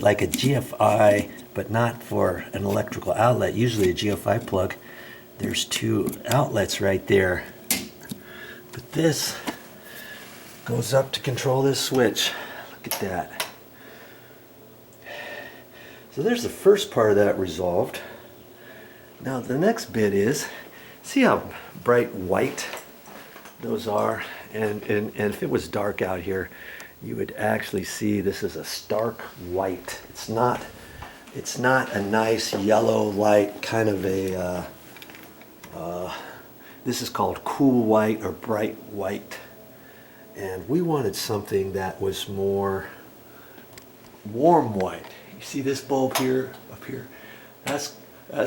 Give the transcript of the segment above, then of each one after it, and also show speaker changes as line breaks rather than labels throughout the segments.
like a GFI, but not for an electrical outlet. Usually a GFI plug, there's two outlets right there. But this goes up to control this switch. Look at that. So there's the first part of that resolved. Now the next bit is, see how bright white those are? And if it was dark out here, you would actually see this is a stark white. It's not a nice yellow light, kind of a, this is called cool white or bright white. And we wanted something that was more warm white. You see this bulb here, up here? That's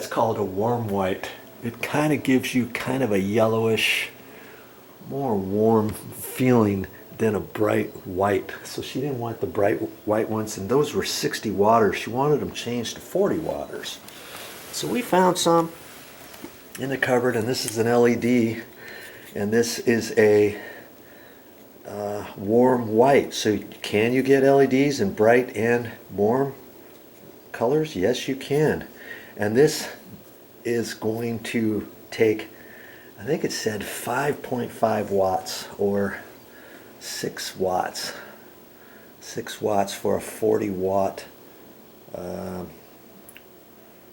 called a warm white. It kind of gives you kind of a yellowish, more warm feeling than a bright white. So she didn't want the bright white ones, and those were 60 waters. She wanted them changed to 40 waters. So we found some in the cupboard, and this is an LED, and this is a warm white. So can you get LEDs in bright and warm colors? Yes, you can. And this is going to take, I think it said 5.5 watts or 6 watts. 6 watts for a 40 watt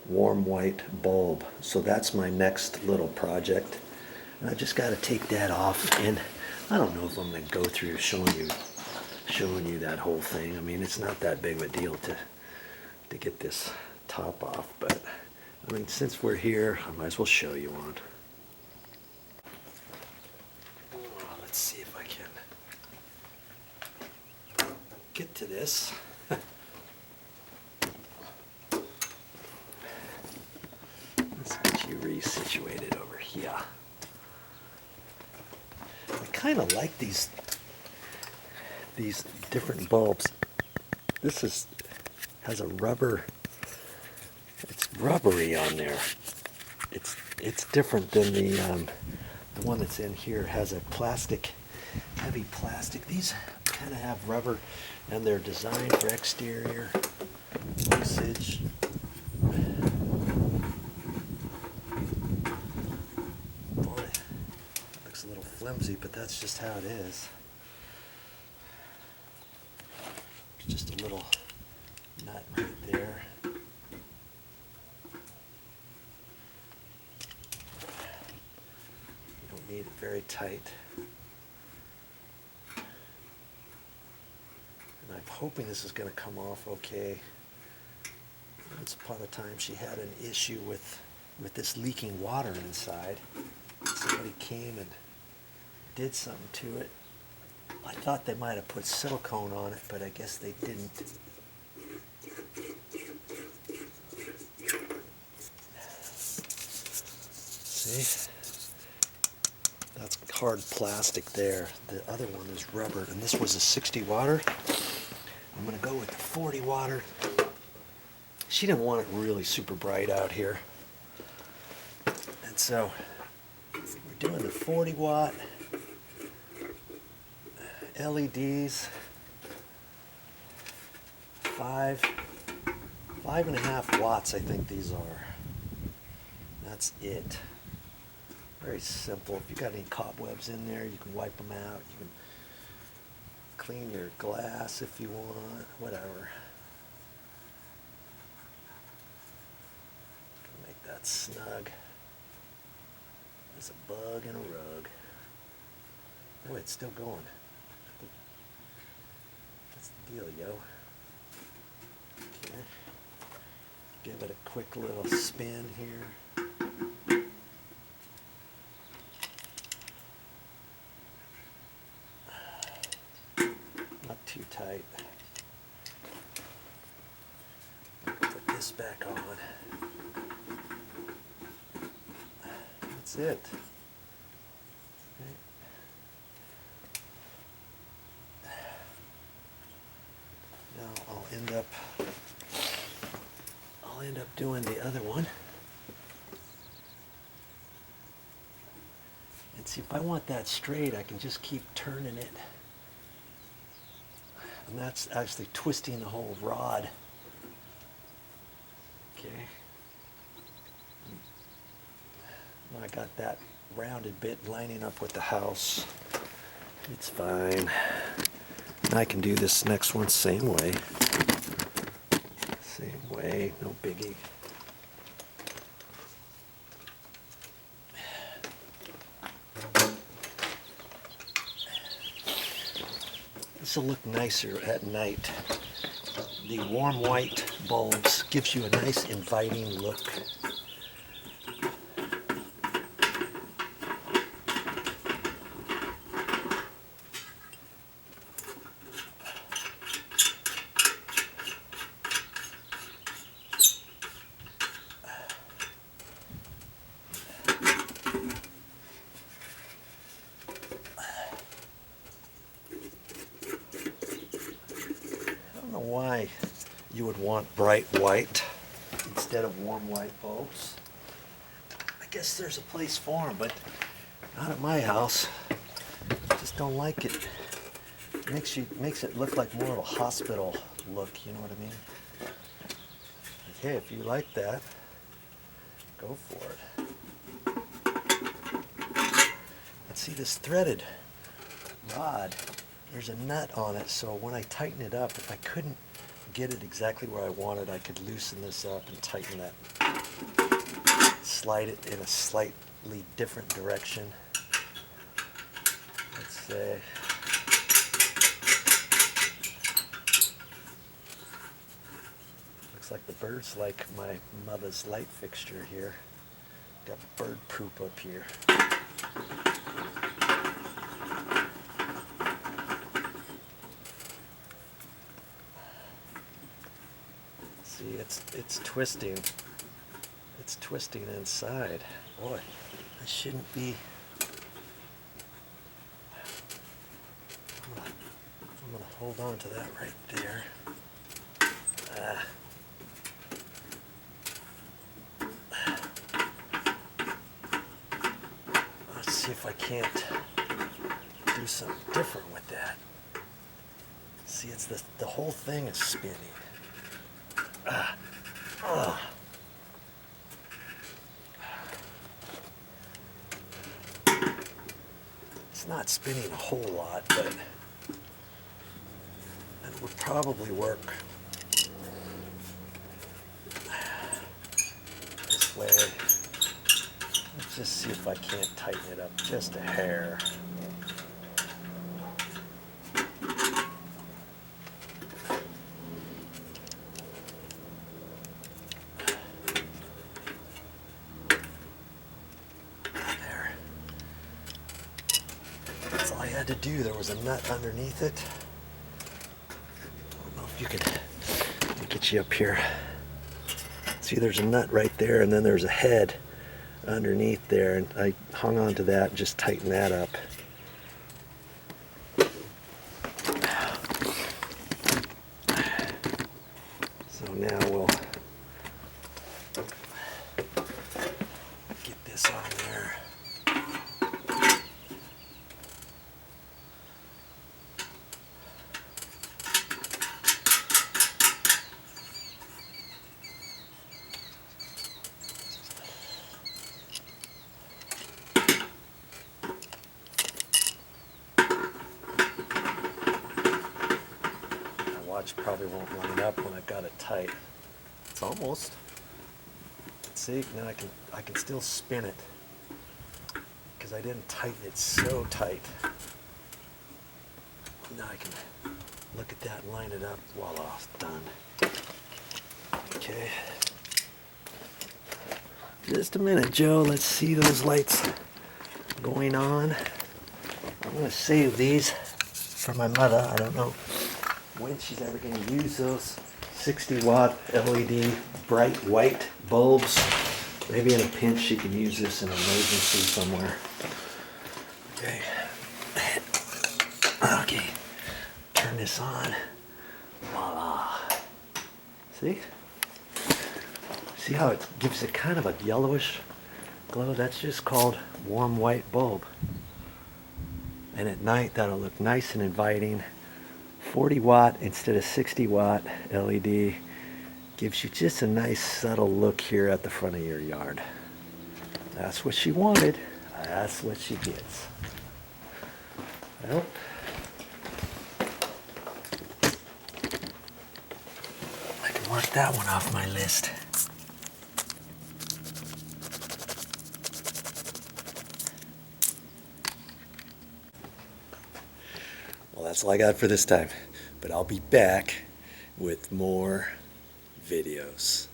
warm white bulb. So that's my next little project. And I just got to take that off, and I don't know if I'm going to go through showing you that whole thing. I mean, it's not that big of a deal to get this top off, but I mean, since we're here, I might as well show you one. Let's see if I can get to this. Let's get you resituated over here. I kind of like these different bulbs. This has a rubber. It's rubbery on there. It's different than the one that's in here. Has a plastic, heavy plastic. These kind of have rubber, and they're designed for exterior usage. Boy, looks a little flimsy, but that's just how it is. Just a little nut right there. You don't need it very tight. And I'm hoping this is going to come off okay. Once upon a time she had an issue with this leaking water inside. Somebody came and did something to it. I thought they might have put silicone on it, but I guess they didn't. See? That's hard plastic there. The other one is rubber, and this was a 60 watter. I'm going to go with the 40 watter. She didn't want it really super bright out here. And so we're doing the 40 watt. LEDs, 5.5 watts, I think these are. That's it. Very simple. If you got any cobwebs in there, you can wipe them out. You can clean your glass if you want, whatever. Make that snug. There's a bug and a rug. Oh, it's still going. That's the deal, yo. Okay. Give it a quick little spin here. Not too tight. Put this back on. That's it. I'll end up doing the other one. And see, if I want that straight, I can just keep turning it. And that's actually twisting the whole rod Okay. I got that rounded bit lining up with the house. It's fine. I can do this next one same way. Same way, no biggie. This will look nicer at night. The warm white bulbs gives you a nice inviting look. Why you would want bright white instead of warm white bulbs. I guess there's a place for them, but not at my house. I just don't like it. Makes it look like more of a hospital look, you know what I mean? Okay, if you like that, go for it. Let's see this threaded rod. There's a nut on it, so when I tighten it up, if I couldn't get it exactly where I wanted, I could loosen this up and tighten that. Slide it in a slightly different direction. Let's say. Looks like the birds like my mother's light fixture here. Got bird poop up here. See, it's twisting. It's twisting inside. Boy, I shouldn't be. I'm gonna hold on to that right there. Let's see if I can't do something different with that. See, it's the whole thing is spinning. It's not spinning a whole lot, but it would probably work this way. Let's just see if I can't tighten it up just a hair. To do. There was a nut underneath it. I don't know if you could. Let me get you up here. See, there's a nut right there, and then there's a head underneath there, and I hung on to that and just tightened that up. So now we'll get this on there. Watch probably won't line up when I've got it tight. It's almost. See, now I can still spin it because I didn't tighten it so tight. Now I can look at that and line it up. Voila, it's done. Okay. Just a minute, Joe. Let's see those lights going on. I'm going to save these for my mother. I don't know when she's ever going to use those 60-watt LED bright white bulbs. Maybe in a pinch she can use this in an emergency somewhere. Okay. Okay. Turn this on. Voila. See? See how it gives it kind of a yellowish glow? That's just called warm white bulb. And at night that'll look nice and inviting. 40 watt instead of 60 watt LED. Gives you just a nice subtle look here at the front of your yard. That's what she wanted. That's what she gets. Well, I can mark that one off my list. Well, that's all I got for this time, but I'll be back with more videos.